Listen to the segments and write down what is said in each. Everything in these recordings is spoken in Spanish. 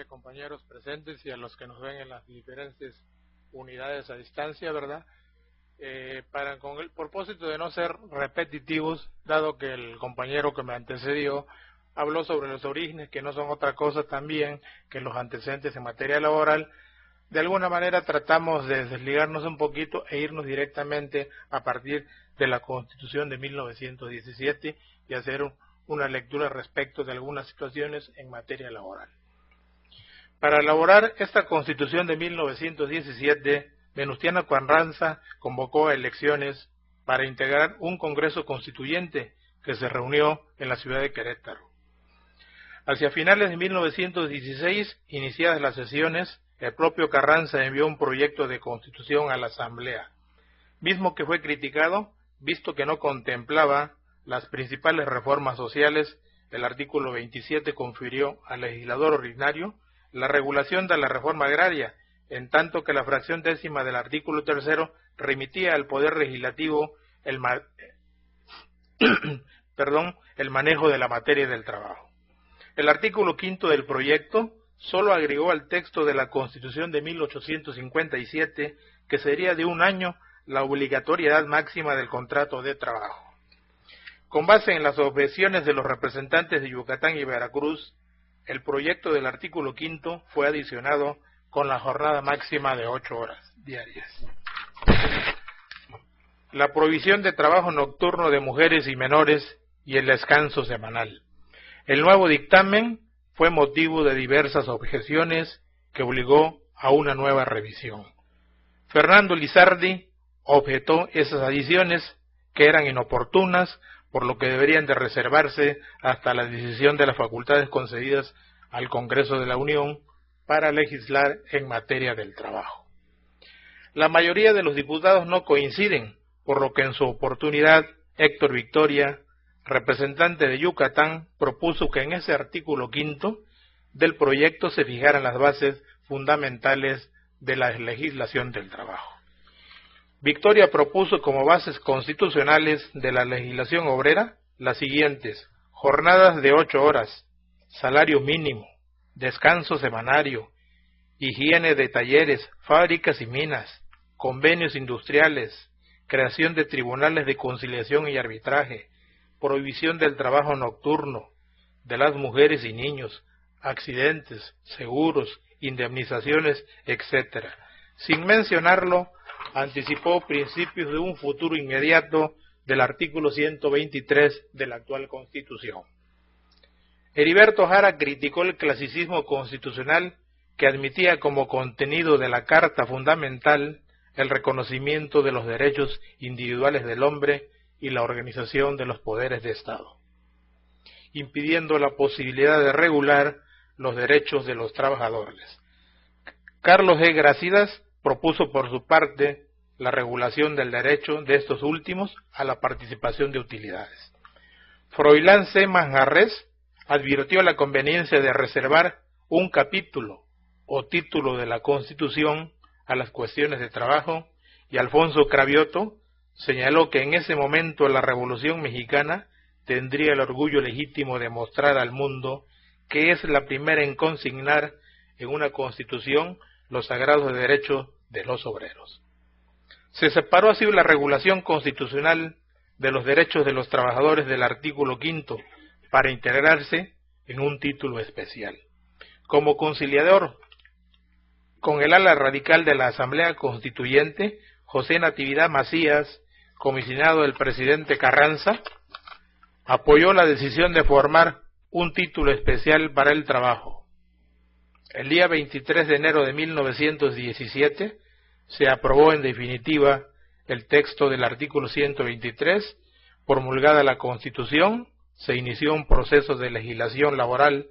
tardes, compañeros presentes y a los que nos ven en las diferentes unidades a distancia, ¿verdad? Con el propósito de no ser repetitivos, dado que el compañero que me antecedió habló sobre los orígenes, que no son otra cosa también que los antecedentes en materia laboral, de alguna manera tratamos de desligarnos un poquito e irnos directamente a partir de la Constitución de 1917 y hacer una lectura respecto de algunas situaciones en materia laboral. Para elaborar esta Constitución de 1917, Venustiano Carranza convocó a elecciones para integrar un Congreso Constituyente que se reunió en la ciudad de Querétaro. Hacia finales de 1916, iniciadas las sesiones, el propio Carranza envió un proyecto de Constitución a la Asamblea, mismo que fue criticado, visto que no contemplaba las principales reformas sociales. El artículo 27 confirió al legislador ordinario la regulación de la reforma agraria, en tanto que la fracción 10ª del artículo 3 remitía al Poder Legislativo el manejo de la materia del trabajo. El artículo 5 del proyecto solo agregó al texto de la Constitución de 1857 que sería de 1 año la obligatoriedad máxima del contrato de trabajo. Con base en las objeciones de los representantes de Yucatán y Veracruz, el proyecto del artículo 5 fue adicionado con la jornada máxima de 8 horas diarias. La prohibición de trabajo nocturno de mujeres y menores y el descanso semanal. El nuevo dictamen fue motivo de diversas objeciones que obligó a una nueva revisión. Fernando Lizardi objetó esas adiciones que eran inoportunas, por lo que deberían de reservarse hasta la decisión de las facultades concedidas al Congreso de la Unión para legislar en materia del trabajo. La mayoría de los diputados no coinciden, por lo que en su oportunidad Héctor Victoria, representante de Yucatán, propuso que en ese artículo 5 del proyecto se fijaran las bases fundamentales de la legislación del trabajo. Victoria propuso como bases constitucionales de la legislación obrera las siguientes: jornadas de 8 horas, salario mínimo, descanso semanario, higiene de talleres, fábricas y minas, convenios industriales, creación de tribunales de conciliación y arbitraje, prohibición del trabajo nocturno de las mujeres y niños, accidentes, seguros, indemnizaciones, etc. Sin mencionarlo, anticipó principios de un futuro inmediato del artículo 123 de la actual Constitución. Heriberto Jara criticó el clasicismo constitucional que admitía como contenido de la Carta Fundamental el reconocimiento de los derechos individuales del hombre y la organización de los poderes de Estado, impidiendo la posibilidad de regular los derechos de los trabajadores. Carlos G. Gracidas propuso por su parte la regulación del derecho de estos últimos a la participación de utilidades. Froilán C. Manjarrés advirtió la conveniencia de reservar un capítulo o título de la Constitución a las cuestiones de trabajo, y Alfonso Cravioto señaló que en ese momento la Revolución Mexicana tendría el orgullo legítimo de mostrar al mundo que es la primera en consignar en una Constitución los sagrados derechos de los obreros. Se separó así la regulación constitucional de los derechos de los trabajadores del artículo 5 para integrarse en un título especial. Como conciliador con el ala radical de la Asamblea Constituyente, José Natividad Macías, comisionado del presidente Carranza, apoyó la decisión de formar un título especial para el trabajo. El día 23 de enero de 1917 se aprobó en definitiva el texto del artículo 123, promulgada la Constitución, se inició un proceso de legislación laboral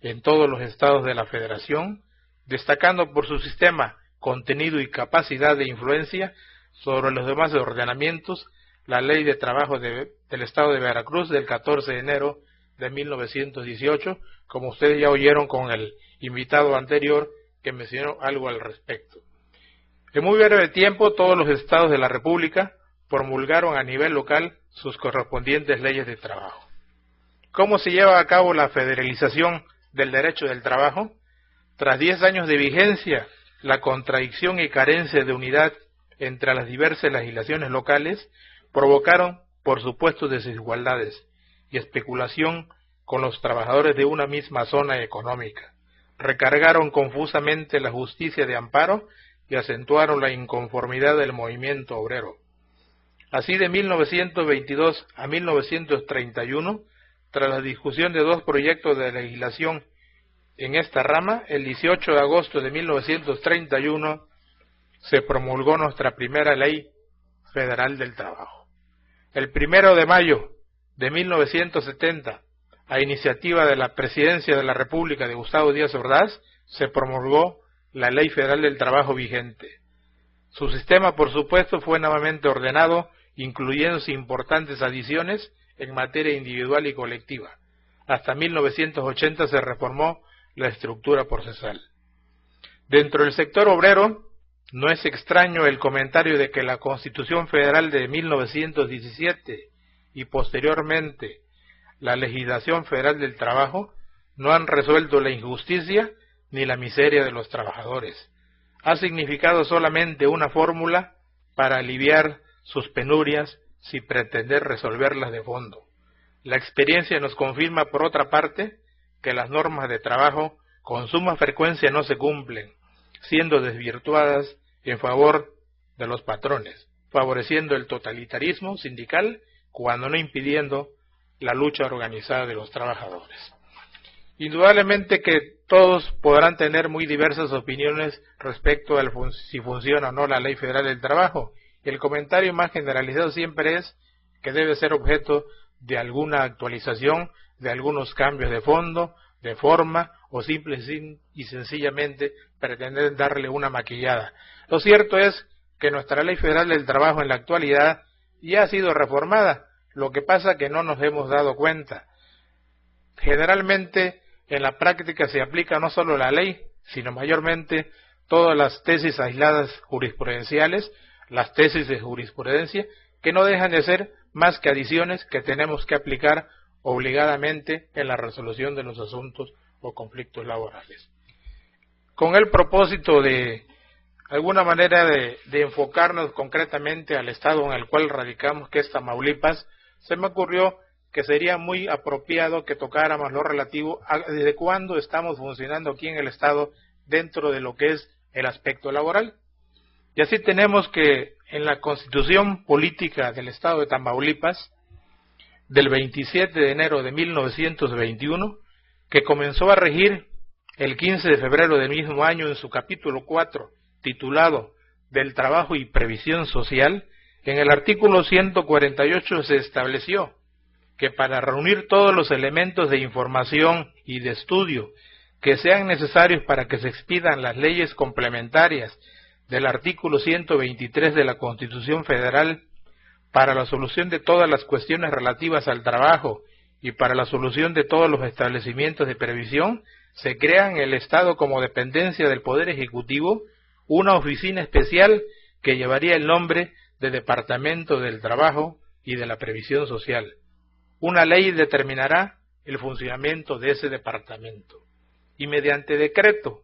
en todos los estados de la Federación, destacando por su sistema, contenido y capacidad de influencia sobre los demás ordenamientos, la Ley de Trabajo del Estado de Veracruz del 14 de enero de 1918, como ustedes ya oyeron con el invitado anterior que mencionó algo al respecto. En muy breve tiempo, todos los estados de la República promulgaron a nivel local sus correspondientes leyes de trabajo. ¿Cómo se lleva a cabo la federalización del derecho del trabajo? Tras 10 años de vigencia, la contradicción y carencia de unidad entre las diversas legislaciones locales provocaron, por supuesto, desigualdades y especulación con los trabajadores de una misma zona económica. Recargaron confusamente la justicia de amparo y acentuaron la inconformidad del movimiento obrero. Así, de 1922 a 1931, tras la discusión de 2 proyectos de legislación en esta rama, el 18 de agosto de 1931 se promulgó nuestra primera Ley Federal del Trabajo. El 1 de mayo de 1970, a iniciativa de la Presidencia de la República de Gustavo Díaz Ordaz, se promulgó la Ley Federal del Trabajo vigente. Su sistema, por supuesto, fue nuevamente ordenado, incluyéndose importantes adiciones en materia individual y colectiva. Hasta 1980 se reformó la estructura procesal. Dentro del sector obrero, no es extraño el comentario de que la Constitución Federal de 1917 y posteriormente la legislación federal del trabajo no han resuelto la injusticia ni la miseria de los trabajadores. Ha significado solamente una fórmula para aliviar sus penurias sin pretender resolverlas de fondo. La experiencia nos confirma, por otra parte, que las normas de trabajo con suma frecuencia no se cumplen, siendo desvirtuadas en favor de los patrones, favoreciendo el totalitarismo sindical cuando no impidiendo la lucha organizada de los trabajadores. Indudablemente que todos podrán tener muy diversas opiniones respecto a si funciona o no la Ley Federal del Trabajo, y el comentario más generalizado siempre es que debe ser objeto de alguna actualización, de algunos cambios de fondo, de forma, o simple y sencillamente pretender darle una maquillada. Lo cierto es que nuestra Ley Federal del Trabajo en la actualidad ya ha sido reformada, lo que pasa que no nos hemos dado cuenta. Generalmente en la práctica se aplica no solo la ley, sino mayormente todas las tesis aisladas jurisprudenciales, las tesis de jurisprudencia, que no dejan de ser más que adiciones que tenemos que aplicar obligadamente en la resolución de los asuntos o conflictos laborales. Con el propósito de alguna manera de enfocarnos concretamente al estado en el cual radicamos, que es Tamaulipas, se me ocurrió que sería muy apropiado que tocáramos lo relativo a desde cuándo estamos funcionando aquí en el estado dentro de lo que es el aspecto laboral. Y así tenemos que en la Constitución Política del estado de Tamaulipas, del 27 de enero de 1921, que comenzó a regir el 15 de febrero del mismo año en su capítulo 4, titulado Del Trabajo y Previsión Social, en el artículo 148 se estableció que para reunir todos los elementos de información y de estudio que sean necesarios para que se expidan las leyes complementarias del artículo 123 de la Constitución Federal, para la solución de todas las cuestiones relativas al trabajo y para la solución de todos los establecimientos de previsión, se crea en el Estado como dependencia del Poder Ejecutivo una oficina especial que llevaría el nombre de Departamento del Trabajo y de la Previsión Social. Una ley determinará el funcionamiento de ese departamento. Y mediante decreto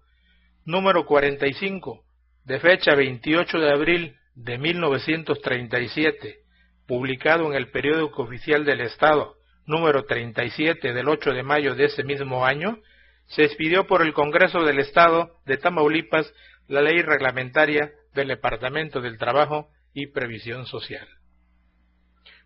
número 45, de fecha 28 de abril de 1937, publicado en el Periódico Oficial del Estado, número 37 del 8 de mayo de ese mismo año, se expidió por el Congreso del Estado de Tamaulipas la ley reglamentaria del Departamento del Trabajo y Previsión Social.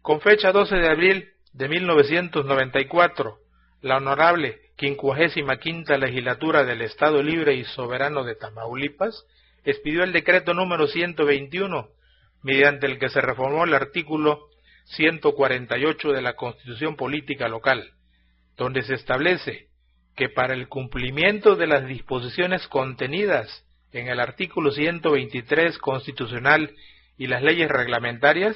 Con fecha 12 de abril de 1994, la honorable 55ª Legislatura del Estado Libre y Soberano de Tamaulipas expidió el decreto número 121, mediante el que se reformó el artículo 148 de la Constitución Política Local, donde se establece que para el cumplimiento de las disposiciones contenidas en el artículo 123 constitucional y las leyes reglamentarias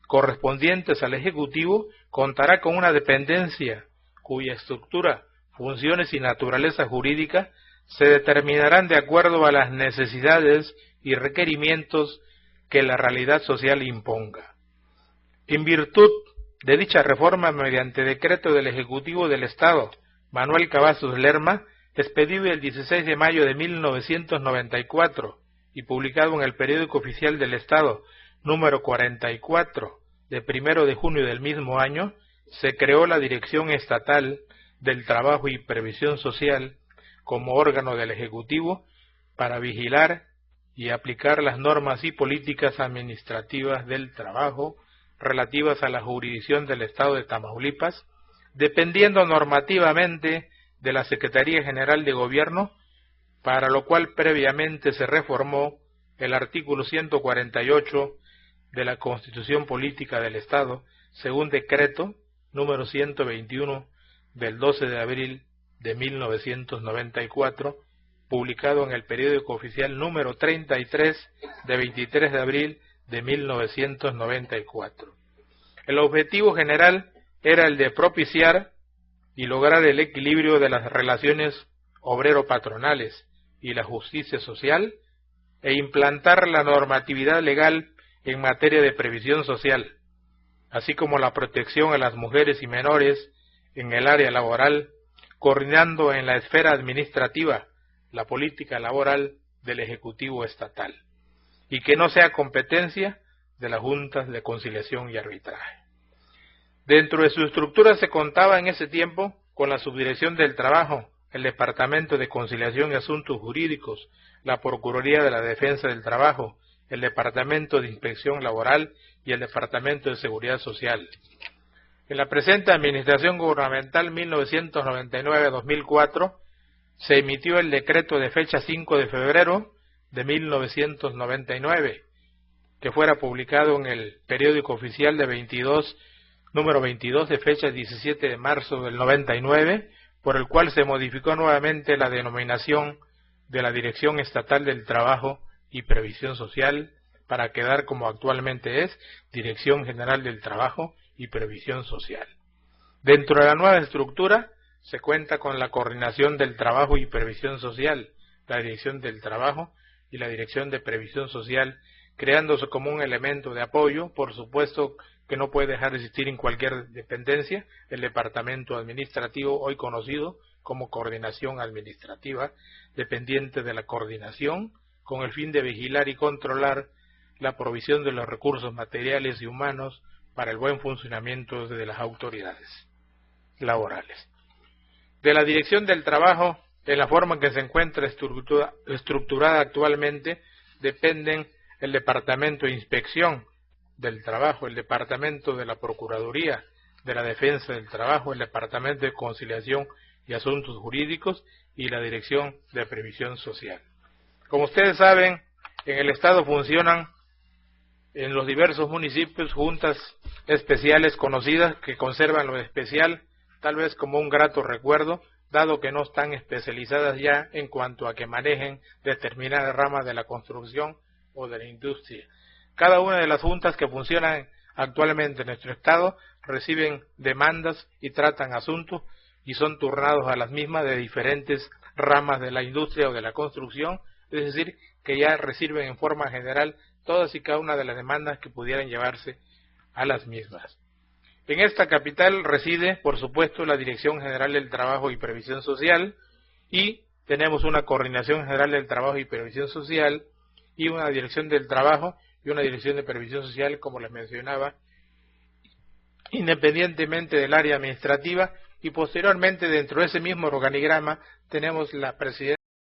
correspondientes al Ejecutivo, contará con una dependencia cuya estructura, funciones y naturaleza jurídica se determinarán de acuerdo a las necesidades y requerimientos que la realidad social imponga. En virtud de dicha reforma, mediante decreto del Ejecutivo del Estado, Manuel Cavazos Lerma, expedido el 16 de mayo de 1994 y publicado en el Periódico Oficial del Estado, número 44, de 1 de junio del mismo año, se creó la Dirección Estatal del Trabajo y Previsión Social como órgano del Ejecutivo para vigilar y aplicar las normas y políticas administrativas del trabajo relativas a la jurisdicción del Estado de Tamaulipas, dependiendo normativamente de la Secretaría General de Gobierno, para lo cual previamente se reformó el artículo 148 de la Constitución Política del Estado, según decreto número 121 del 12 de abril de 1994, publicado en el Periódico Oficial número 33 de 23 de abril de 1994. El objetivo general era el de propiciar y lograr el equilibrio de las relaciones obrero-patronales y la justicia social e implantar la normatividad legal en materia de previsión social, así como la protección a las mujeres y menores en el área laboral, coordinando en la esfera administrativa la política laboral del Ejecutivo Estatal, y que no sea competencia de las juntas de conciliación y arbitraje. Dentro de su estructura se contaba en ese tiempo con la Subdirección del Trabajo, el Departamento de Conciliación y Asuntos Jurídicos, la Procuraduría de la Defensa del Trabajo, el Departamento de Inspección Laboral y el Departamento de Seguridad Social. En la presente Administración Gubernamental 1999-2004 se emitió el decreto de fecha 5 de febrero de 1999, que fuera publicado en el Periódico Oficial número 22 de fecha 17 de marzo del 99, por el cual se modificó nuevamente la denominación de la Dirección Estatal del Trabajo y Previsión Social para quedar como actualmente es Dirección General del Trabajo y Previsión Social. Dentro de la nueva estructura se cuenta con la Coordinación del Trabajo y Previsión Social, la Dirección del Trabajo y la Dirección de Previsión Social, creándose como un elemento de apoyo, por supuesto que no puede dejar de existir en cualquier dependencia, el Departamento Administrativo, hoy conocido como Coordinación Administrativa, dependiente de la coordinación, con el fin de vigilar y controlar la provisión de los recursos materiales y humanos para el buen funcionamiento de las autoridades laborales. De la Dirección del Trabajo, en la forma en que se encuentra estructurada actualmente, dependen el Departamento de Inspección del Trabajo, el Departamento de la Procuraduría de la Defensa del Trabajo, el Departamento de Conciliación y Asuntos Jurídicos y la Dirección de Previsión Social. Como ustedes saben, en el Estado funcionan en los diversos municipios juntas especiales conocidas que conservan lo especial, tal vez como un grato recuerdo, dado que no están especializadas ya en cuanto a que manejen determinadas ramas de la construcción o de la industria. Cada una de las juntas que funcionan actualmente en nuestro Estado reciben demandas y tratan asuntos y son turnados a las mismas de diferentes ramas de la industria o de la construcción, es decir, que ya reciben en forma general todas y cada una de las demandas que pudieran llevarse a las mismas. En esta capital reside, por supuesto, la Dirección General del Trabajo y Previsión Social, y tenemos una Coordinación General del Trabajo y Previsión Social, y una Dirección del Trabajo y una Dirección de Previsión Social, como les mencionaba, independientemente del área administrativa, y posteriormente dentro de ese mismo organigrama tenemos la presidencia